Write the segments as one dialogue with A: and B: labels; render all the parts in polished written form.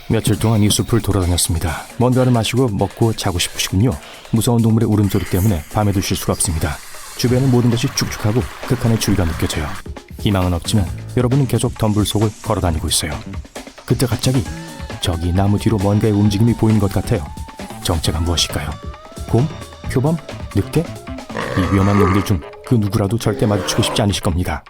A: 며칠 동안 이 숲을 돌아다녔습니다. 뭔가를 마시고 먹고 자고 싶으시군요. 무서운 동물의 울음소리 때문에 밤에도 쉴 수가 없습니다. 주변의 모든 것이 축축하고 극한의 추위가 느껴져요. 희망은 없지만 여러분은 계속 덤불 속을 걸어다니고 있어요. 그때 갑자기 저기 나무 뒤로 뭔가의 움직임이 보이는 것 같아요. 정체가 무엇일까요? 곰? 표범? 늑대? 이 위험한 놈들 중 그 누구라도 절대 마주치고 싶지 않으실 겁니다.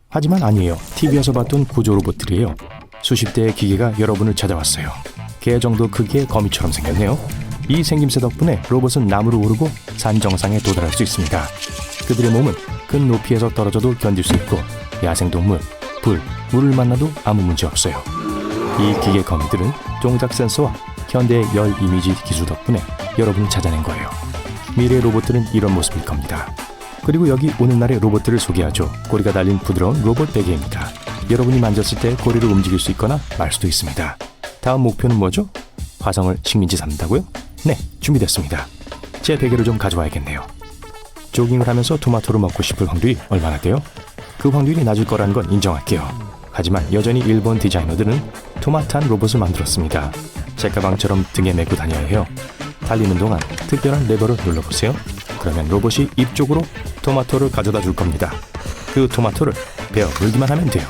A: 하지만 아니에요. TV에서 봤던 구조 로봇들이에요. 수십 대의 기계가 여러분을 찾아왔어요. 개 정도 크기의 거미처럼 생겼네요. 이 생김새 덕분에 로봇은 나무로 오르고 산 정상에 도달할 수 있습니다. 그들의 몸은 큰 높이에서 떨어져도 견딜 수 있고 야생동물, 불, 물을 만나도 아무 문제 없어요. 이 기계 거미들은 종작 센서와 현대의 열 이미지 기술 덕분에 여러분을 찾아낸 거예요. 미래의 로봇들은 이런 모습일 겁니다. 그리고 여기 오늘날의 로봇들을 소개하죠. 꼬리가 달린 부드러운 로봇 베개입니다. 여러분이 만졌을 때 꼬리를 움직일 수 있거나 말 수도 있습니다. 다음 목표는 뭐죠? 화성을 식민지 삼는다고요? 네, 준비됐습니다. 제 베개를 좀 가져와야겠네요. 조깅을 하면서 토마토를 먹고 싶을 확률이 얼마나 돼요? 그 확률이 낮을 거라는 건 인정할게요. 하지만 여전히 일본 디자이너들은 토마토한 로봇을 만들었습니다. 책가방처럼 등에 메고 다녀야 해요. 달리는 동안 특별한 레버를 눌러보세요. 그러면 로봇이 입 쪽으로 토마토를 가져다 줄 겁니다. 그 토마토를 베어 물기만 하면 돼요.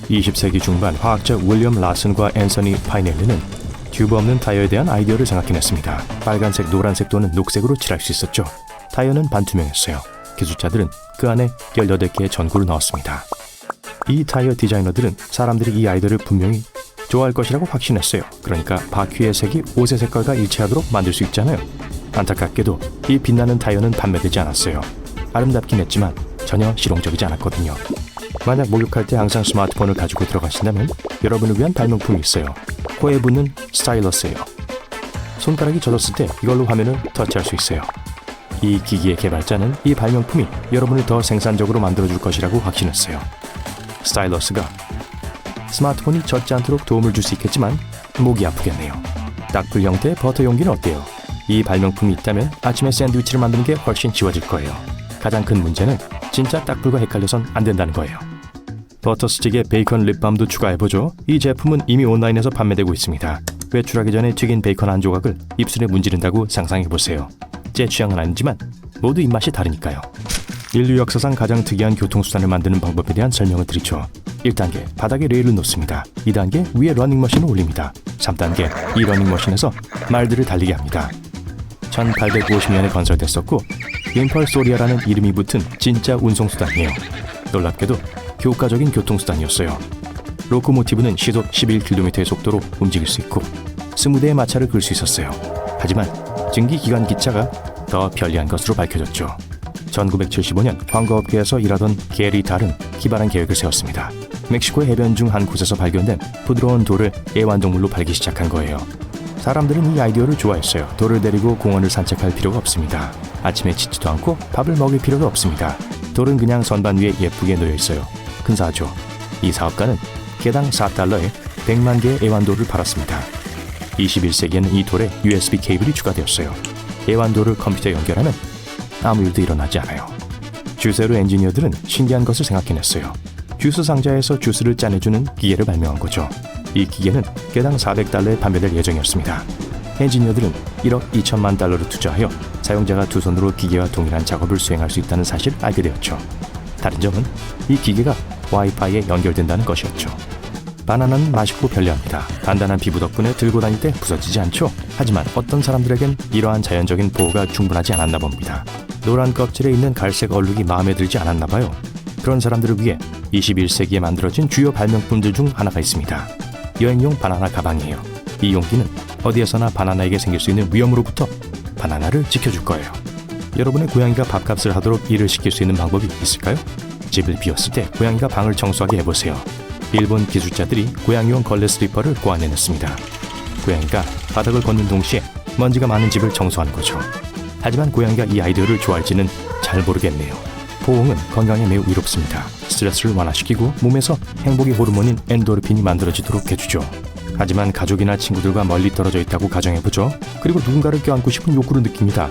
A: 20세기 중반 화학자 윌리엄 라슨과 앤서니 파이넬리는 튜브 없는 타이어에 대한 아이디어를 생각해냈습니다. 빨간색, 노란색 또는 녹색으로 칠할 수 있었죠. 타이어는 반투명했어요. 기술자들은 그 안에 18개의 전구를 넣었습니다. 이 타이어 디자이너들은 사람들이 이 아이디어를 분명히 좋아할 것이라고 확신했어요. 그러니까 바퀴의 색이 옷의 색깔과 일치하도록 만들 수 있잖아요. 안타깝게도 이 빛나는 타이어는 판매되지 않았어요. 아름답긴 했지만 전혀 실용적이지 않았거든요. 만약 목욕할 때 항상 스마트폰을 가지고 들어가신다면 여러분을 위한 발명품이 있어요. 코에 붙는 스타일러스예요. 손가락이 젖었을 때 이걸로 화면을 터치할 수 있어요. 이 기기의 개발자는 이 발명품이 여러분을 더 생산적으로 만들어줄 것이라고 확신했어요. 스타일러스가 스마트폰이 젖지 않도록 도움을 줄 수 있겠지만 목이 아프겠네요. 딱풀 형태의 버터 용기는 어때요? 이 발명품이 있다면 아침에 샌드위치를 만드는 게 훨씬 쉬워질 거예요. 가장 큰 문제는 진짜 딱풀과 헷갈려선 안 된다는 거예요. 버터 스틱에 베이컨 립밤도 추가해보죠. 이 제품은 이미 온라인에서 판매되고 있습니다. 외출하기 전에 튀긴 베이컨 한 조각을 입술에 문지른다고 상상해보세요. 제 취향은 아니지만 모두 입맛이 다르니까요. 인류 역사상 가장 특이한 교통수단을 만드는 방법에 대한 설명을 드리죠. 1단계, 바닥에 레일을 놓습니다. 2단계, 위에 러닝머신을 올립니다. 3단계, 이 러닝머신에서 말들을 달리게 합니다. 1850년에 건설됐었고 임펄소리아라는 이름이 붙은 진짜 운송수단이에요. 놀랍게도 교과적인 교통수단이었어요. 로코모티브는 시속 11km의 속도로 움직일 수 있고 20대의 마차를 끌 수 있었어요. 하지만 증기기관 기차가 더 편리한 것으로 밝혀졌죠. 1975년 광거업계에서 일하던 게리 달은 기발한 계획을 세웠습니다. 멕시코의 해변 중 한 곳에서 발견된 부드러운 돌을 애완동물로 팔기 시작한 거예요. 사람들은 이 아이디어를 좋아했어요. 돌을 데리고 공원을 산책할 필요가 없습니다. 아침에 짖지도 않고 밥을 먹일 필요도 없습니다. 돌은 그냥 선반 위에 예쁘게 놓여 있어요. 근사하죠. 이 사업가는 개당 4달러에 100만 개의 애완돌을 팔았습니다. 21세기에는 이 돌에 USB 케이블이 추가되었어요. 애완돌을 컴퓨터에 연결하면 아무 일도 일어나지 않아요. 주세로 엔지니어들은 신기한 것을 생각해냈어요. 주스 상자에서 주스를 짜내주는 기계를 발명한 거죠. 이 기계는 개당 400달러에 판매될 예정이었습니다. 엔지니어들은 1억 2천만 달러를 투자하여 사용자가 두 손으로 기계와 동일한 작업을 수행할 수 있다는 사실을 알게 되었죠. 다른 점은 이 기계가 와이파이에 연결된다는 것이었죠. 바나나는 맛있고 편리합니다. 단단한 피부 덕분에 들고 다닐 때 부서지지 않죠. 하지만 어떤 사람들에겐 이러한 자연적인 보호가 충분하지 않았나 봅니다. 노란 껍질에 있는 갈색 얼룩이 마음에 들지 않았나 봐요. 그런 사람들을 위해 21세기에 만들어진 주요 발명품들 중 하나가 있습니다. 여행용 바나나 가방이에요. 이 용기는 어디에서나 바나나에게 생길 수 있는 위험으로부터 바나나를 지켜줄 거예요. 여러분의 고양이가 밥값을 하도록 일을 시킬 수 있는 방법이 있을까요? 집을 비웠을 때 고양이가 방을 청소하게 해보세요. 일본 기술자들이 고양이용 걸레 슬리퍼를 고안해냈습니다. 고양이가 바닥을 걷는 동시에 먼지가 많은 집을 청소하는 거죠. 하지만 고양이가 이 아이디어를 좋아할지는 잘 모르겠네요. 포옹은 건강에 매우 이롭습니다. 스트레스를 완화시키고 몸에서 행복의 호르몬인 엔도르핀이 만들어지도록 해주죠. 하지만 가족이나 친구들과 멀리 떨어져 있다고 가정해보죠. 그리고 누군가를 껴안고 싶은 욕구를 느낍니다.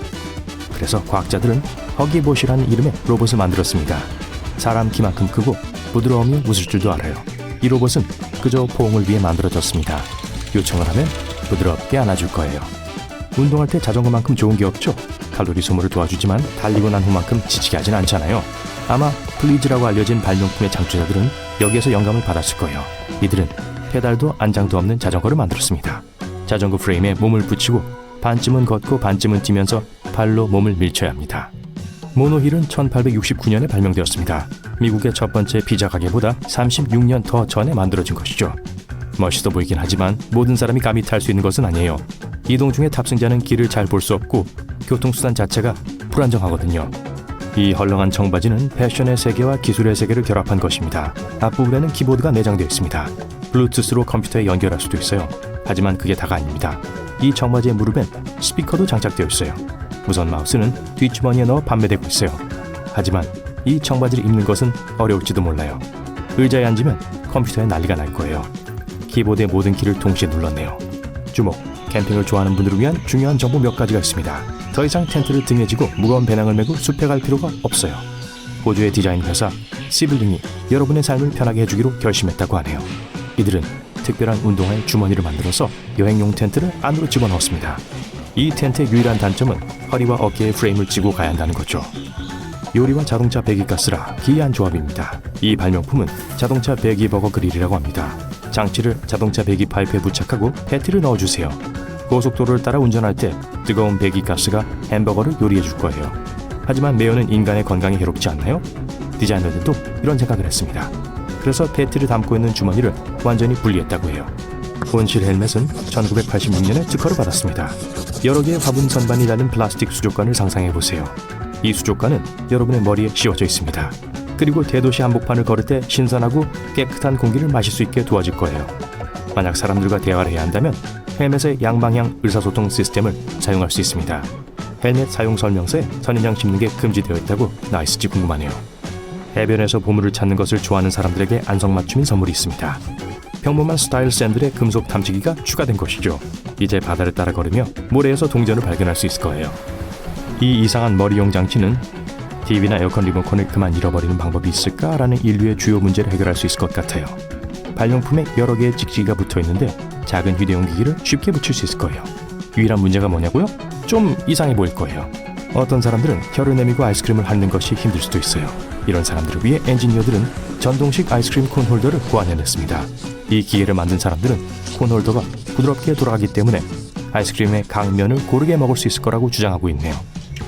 A: 그래서 과학자들은 허기봇이라는 이름의 로봇을 만들었습니다. 사람 키만큼 크고 부드러움이 웃을 줄도 알아요. 이 로봇은 그저 포옹을 위해 만들어졌습니다. 요청을 하면 부드럽게 안아줄 거예요. 운동할 때 자전거만큼 좋은 게 없죠. 칼로리 소모를 도와주지만 달리고 난 후만큼 지치게 하진 않잖아요. 아마 플리즈라고 알려진 발명품의 창조자들은 여기에서 영감을 받았을 거예요. 이들은 페달도 안장도 없는 자전거를 만들었습니다. 자전거 프레임에 몸을 붙이고 반쯤은 걷고 반쯤은 뛰면서 발로 몸을 밀쳐야 합니다. 모노힐은 1869년에 발명되었습니다. 미국의 첫 번째 피자 가게보다 36년 더 전에 만들어진 것이죠. 멋있어 보이긴 하지만 모든 사람이 감히 탈 수 있는 것은 아니에요. 이동 중에 탑승자는 길을 잘 볼 수 없고 교통수단 자체가 불안정하거든요. 이 헐렁한 청바지는 패션의 세계와 기술의 세계를 결합한 것입니다. 앞부분에는 키보드가 내장되어 있습니다. 블루투스로 컴퓨터에 연결할 수도 있어요. 하지만 그게 다가 아닙니다. 이 청바지의 무릎엔 스피커도 장착되어 있어요. 무선 마우스는 뒷주머니에 넣어 판매되고 있어요. 하지만 이 청바지를 입는 것은 어려울지도 몰라요. 의자에 앉으면 컴퓨터에 난리가 날 거예요. 키보드의 모든 키를 동시에 눌렀네요. 주목! 캠핑을 좋아하는 분들을 위한 중요한 정보 몇 가지가 있습니다. 더 이상 텐트를 등에 지고 무거운 배낭을 메고 숲에 갈 필요가 없어요. 호주의 디자인 회사 시블링이 여러분의 삶을 편하게 해주기로 결심했다고 하네요. 이들은 특별한 운동화의 주머니를 만들어서 여행용 텐트를 안으로 집어넣었습니다. 이 텐트의 유일한 단점은 허리와 어깨에 프레임을 쥐고 가야 한다는 거죠. 요리와 자동차 배기가스라 기이한 조합입니다. 이 발명품은 자동차 배기 버거 그릴이라고 합니다. 장치를 자동차 배기 파이프에 부착하고 패티를 넣어주세요. 고속도로를 따라 운전할 때 뜨거운 배기가스가 햄버거를 요리해 줄 거예요. 하지만 메어는 인간의 건강에 해롭지 않나요? 디자이너들도 이런 생각을 했습니다. 그래서 패티를 담고 있는 주머니를 완전히 분리했다고 해요. 본실 헬멧은 1986년에 특허를 받았습니다. 여러 개의 화분 선반이 달린 플라스틱 수족관을 상상해보세요. 이 수족관은 여러분의 머리에 씌워져 있습니다. 그리고 대도시 한복판을 걸을 때 신선하고 깨끗한 공기를 마실 수 있게 도와줄 거예요. 만약 사람들과 대화를 해야 한다면 헬멧의 양방향 의사소통 시스템을 사용할 수 있습니다. 헬멧 사용 설명서에 선인장 씹는 게 금지되어 있다고 나있을지 궁금하네요. 해변에서 보물을 찾는 것을 좋아하는 사람들에게 안성맞춤인 선물이 있습니다. 평범한 스타일 샌들의 금속 탐지기가 추가된 것이죠. 이제 바다를 따라 걸으며 모래에서 동전을 발견할 수 있을 거예요. 이 이상한 머리용 장치는 TV나 에어컨 리모컨을 그만 잃어버리는 방법이 있을까라는 인류의 주요 문제를 해결할 수 있을 것 같아요. 발명품에 여러 개의 찍찍이가 붙어 있는데 작은 휴대용 기기를 쉽게 붙일 수 있을 거예요. 유일한 문제가 뭐냐고요? 좀 이상해 보일 거예요. 어떤 사람들은 혀를 내밀고 아이스크림을 핥는 것이 힘들 수도 있어요. 이런 사람들을 위해 엔지니어들은 전동식 아이스크림 콘 홀더를 고안해냈습니다. 이 기계를 만든 사람들은 콘 홀더가 부드럽게 돌아가기 때문에 아이스크림의 강면을 고르게 먹을 수 있을 거라고 주장하고 있네요.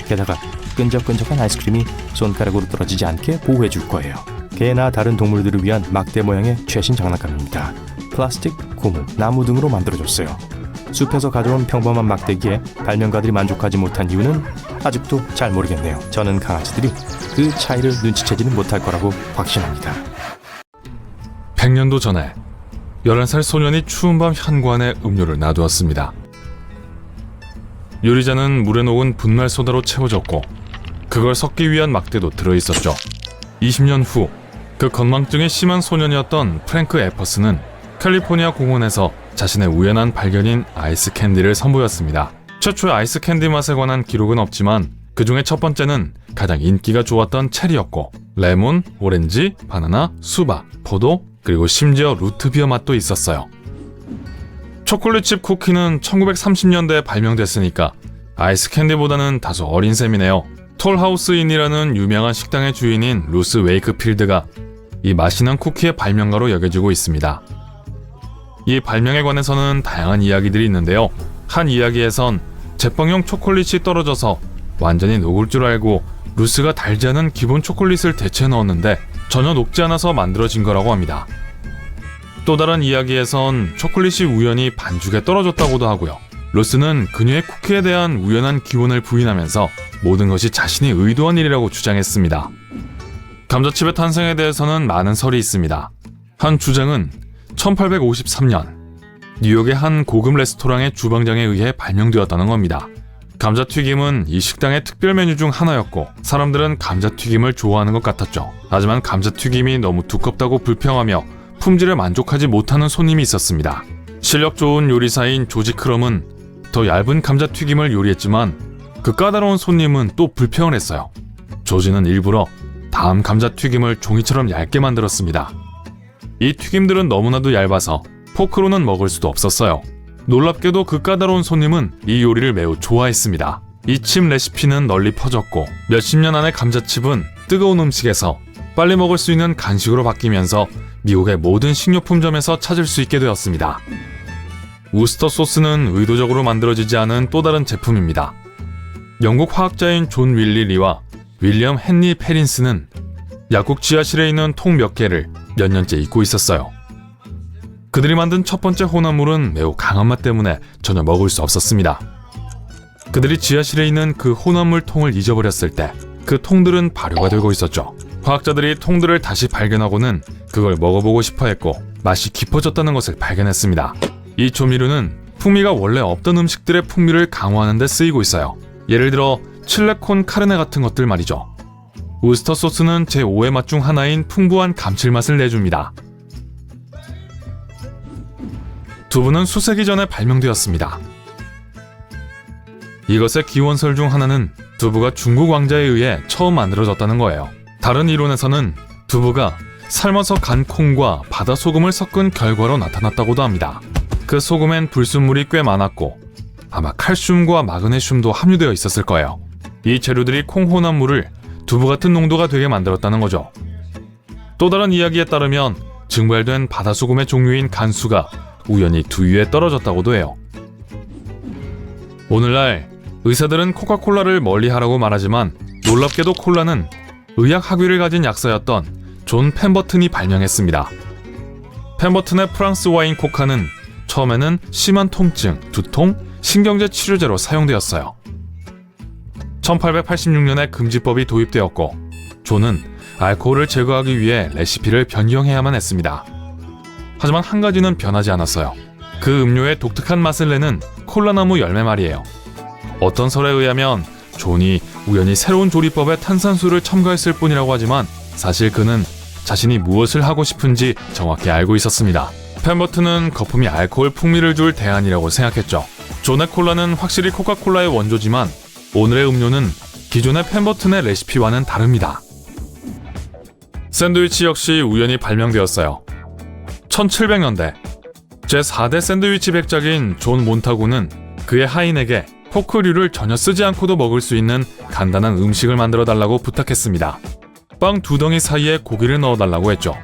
A: 게다가 끈적끈적한 아이스크림이 손가락으로 떨어지지 않게 보호해 줄 거예요. 개나 다른 동물들을 위한 막대 모양의 최신 장난감입니다. 플라스틱, 고무, 나무 등으로 만들어졌어요. 숲에서 가져온 평범한 막대기에 발명가들이 만족하지 못한 이유는 아직도 잘 모르겠네요. 저는 강아지들이 그 차이를 눈치채지는 못할 거라고 확신합니다.
B: 100년도 전에 11살 소년이 추운 밤 현관에 음료를 놔두었습니다. 유리잔은 물에 녹은 분말 소다로 채워졌고 그걸 섞기 위한 막대도 들어있었죠. 20년 후 그 건망증이 심한 소년이었던 프랭크 에퍼스는 캘리포니아 공원에서 자신의 우연한 발견인 아이스 캔디를 선보였습니다. 최초의 아이스 캔디 맛에 관한 기록은 없지만 그 중에 첫 번째는 가장 인기가 좋았던 체리였고 레몬, 오렌지, 바나나, 수박, 포도 그리고 심지어 루트비어 맛도 있었어요. 초콜릿칩 쿠키는 1930년대에 발명됐으니까 아이스 캔디보다는 다소 어린 셈이네요. 톨하우스인이라는 유명한 식당의 주인인 루스 웨이크필드가 이 맛있는 쿠키의 발명가로 여겨지고 있습니다. 이 발명에 관해서는 다양한 이야기들이 있는데요. 한 이야기에선 제빵용 초콜릿이 떨어져서 완전히 녹을 줄 알고 루스가 달지 않은 기본 초콜릿을 대체 넣었는데 전혀 녹지 않아서 만들어진 거라고 합니다. 또 다른 이야기에선 초콜릿이 우연히 반죽에 떨어졌다고도 하고요. 루스는 그녀의 쿠키에 대한 우연한 기원을 부인하면서 모든 것이 자신이 의도한 일이라고 주장했습니다. 감자칩의 탄생에 대해서는 많은 설이 있습니다. 한 주장은 1853년 뉴욕의 한 고급 레스토랑의 주방장에 의해 발명되었다는 겁니다. 감자튀김은 이 식당의 특별 메뉴 중 하나였고 사람들은 감자튀김을 좋아하는 것 같았죠. 하지만 감자튀김이 너무 두껍다고 불평하며 품질에 만족하지 못하는 손님이 있었습니다. 실력 좋은 요리사인 조지 크럼은 더 얇은 감자튀김을 요리했지만 그 까다로운 손님은 또 불평을 했어요. 조지는 일부러 다음 감자튀김을 종이처럼 얇게 만들었습니다. 이 튀김들은 너무나도 얇아서 포크로는 먹을 수도 없었어요. 놀랍게도 그 까다로운 손님은 이 요리를 매우 좋아했습니다. 이 칩 레시피는 널리 퍼졌고 몇십 년 안에 감자칩은 뜨거운 음식에서 빨리 먹을 수 있는 간식으로 바뀌면서 미국의 모든 식료품점에서 찾을 수 있게 되었습니다. 우스터 소스는 의도적으로 만들어지지 않은 또 다른 제품입니다. 영국 화학자인 존 윌리 리와 윌리엄 헨리 페린스는 약국 지하실에 있는 통 몇 개를 몇 년째 잊고 있었어요. 그들이 만든 첫 번째 혼합물은 매우 강한 맛 때문에 전혀 먹을 수 없었습니다. 그들이 지하실에 있는 그 혼합물 통을 잊어버렸을 때 그 통들은 발효가 되고 있었죠. 화학자들이 통들을 다시 발견하고는 그걸 먹어보고 싶어 했고 맛이 깊어졌다는 것을 발견했습니다. 이 조미료는 풍미가 원래 없던 음식들의 풍미를 강화하는 데 쓰이고 있어요. 예를 들어 칠레콘 카르네 같은 것들 말이죠. 우스터 소스는 제5의 맛 중 하나인 풍부한 감칠맛을 내줍니다. 두부는 수세기 전에 발명되었습니다. 이것의 기원설 중 하나는 두부가 중국 왕자에 의해 처음 만들어졌다는 거예요. 다른 이론에서는 두부가 삶아서 간 콩과 바다 소금을 섞은 결과로 나타났다고도 합니다. 그 소금엔 불순물이 꽤 많았고 아마 칼슘과 마그네슘도 함유되어 있었을 거예요. 이 재료들이 콩 혼합물을 두부 같은 농도가 되게 만들었다는 거죠. 또 다른 이야기에 따르면 증발된 바다 소금의 종류인 간수가 우연히 두유에 떨어졌다고도 해요. 오늘날 의사들은 코카콜라를 멀리하라고 말하지만 놀랍게도 콜라는 의학 학위를 가진 약사였던 존 펜버튼이 발명했습니다. 펜버튼의 프랑스 와인 코카는 처음에는 심한 통증, 두통, 신경제 치료제로 사용되었어요. 1886년에 금지법이 도입되었고 존은 알코올을 제거하기 위해 레시피를 변경해야만 했습니다. 하지만 한 가지는 변하지 않았어요. 그 음료의 독특한 맛을 내는 콜라나무 열매 말이에요. 어떤 설에 의하면 존이 우연히 새로운 조리법에 탄산수를 첨가했을 뿐이라고 하지만 사실 그는 자신이 무엇을 하고 싶은지 정확히 알고 있었습니다. 펜버튼은 거품이 알코올 풍미를 줄 대안이라고 생각했죠. 존의 콜라는 확실히 코카콜라의 원조지만 오늘의 음료는 기존의 펜버튼의 레시피와는 다릅니다. 샌드위치 역시 우연히 발명되었어요. 1700년대 제4대 샌드위치 백작인 존 몬타구는 그의 하인에게 포크류를 전혀 쓰지 않고도 먹을 수 있는 간단한 음식을 만들어 달라고 부탁했습니다. 빵 두 덩이 사이에 고기를 넣어달라고 했죠.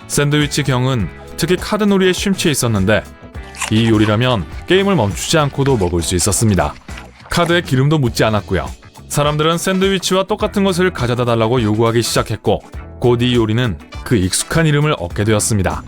B: 샌드위치 경은 특히 카드놀이에 심취해 있었는데 이 요리라면 게임을 멈추지 않고도 먹을 수 있었습니다. 카드에 기름도 묻지 않았고요. 사람들은 샌드위치와 똑같은 것을 가져다 달라고 요구하기 시작했고 곧 이 요리는 그 익숙한 이름을 얻게 되었습니다.